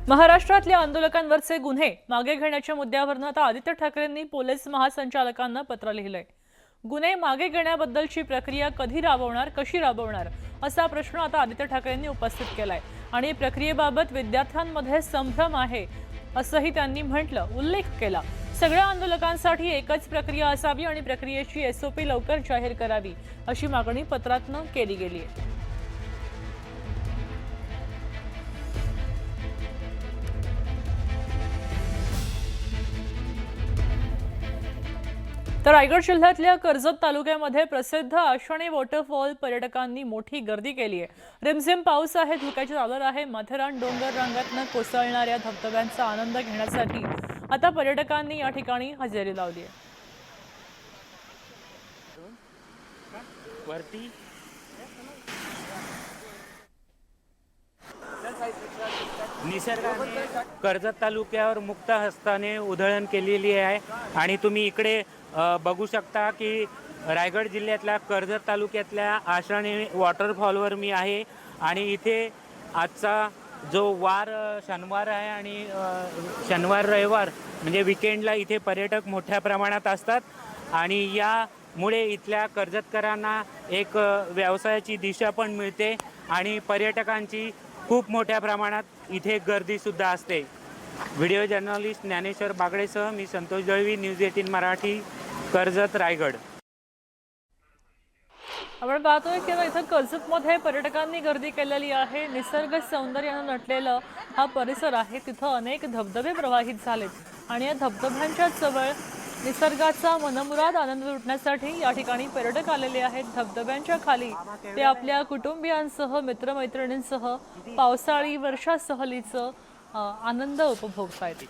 महाराष्ट्रातल्या आंदोलकांवरचे गुन्हे मागे घेण्याच्या मुद्द्यावरून आता आदित्य ठाकरेंनी पोलीस महासंचालकांना पत्र लिहिलंय। गुन्हे मागे घेण्याबद्दलची प्रक्रिया कधी राबवणार, कशी राबवणार असा प्रश्न आता आदित्य ठाकरेंनी उपस्थित केलाय आणि प्रक्रियेबाबत विद्यार्थ्यांमध्ये संभ्रम आहे असंही त्यांनी उल्लेख केला। सगळ्या आंदोलकांसाठी एकच प्रक्रिया असावी आणि प्रक्रियेची एसओपी लवकर जाहीर करावी अशी मागणी पत्रातून केली गेली आहे। तर रायगड जिल्ह्यातल्या कर्जत तालुक्यामध्ये प्रसिद्ध आषाढी वॉटरफॉल पर्यटकांनी मोठी गर्दी केली आहे। रिमझिम पाऊस आहे, धुक्याची चादर आहे। माथेरान डोंगर रांगातनं कोसळणाऱ्या धबधब्यांचा आनंद घेण्यासाठी आता पर्यटकांनी या ठिकाणी हजेरी लावली आहे। निसर्गाने कर्जत तालुक्यावर मुक्त हस्ताने उधळण केलेली आहे आणि तुम्ही इकडे बघू शकता की रायगड जिल्ह्यातल्या कर्जत तालुक्यातल्या आषाढी वॉटरफॉलवर मी आहे आणि इथे आजचा जो वार शनिवार आहे आणि शनिवार रविवार म्हणजे विकेंडला इथे पर्यटक मोठ्या प्रमाणात असतात आणि यामुळे इथल्या कर्जतकरांना एक व्यवसायाची दिशा पण मिळते आणि पर्यटकांची खूप मोठ्या प्रमाणात इथे गर्दी सुद्धा असते। व्हिडिओ जर्नलिस्ट ज्ञानेश्वर बागडेसह मी संतोष दळवी, न्यूज 18 मराठी, कर्जत, रायगड। आपण पाहतोय की इथं कर्जतमध्ये पर्यटकांनी गर्दी केलेली आहे। निसर्ग सौंदर्याने नटलेला हा परिसर आहे। तिथं अनेक धबधबे प्रवाहित झालेत आणि या धबधब्यांच्या जवळ निसर्गाचा मनमुराद आनंद लुटण्यासाठी या ठिकाणी पर्यटक आलेले आहेत। धबधब्यांच्या खाली ते आपल्या कुटुंबियांसह, मित्रमैत्रिणींसह पावसाळी वर्षा सहलीचा आनंद उपभोगतायत।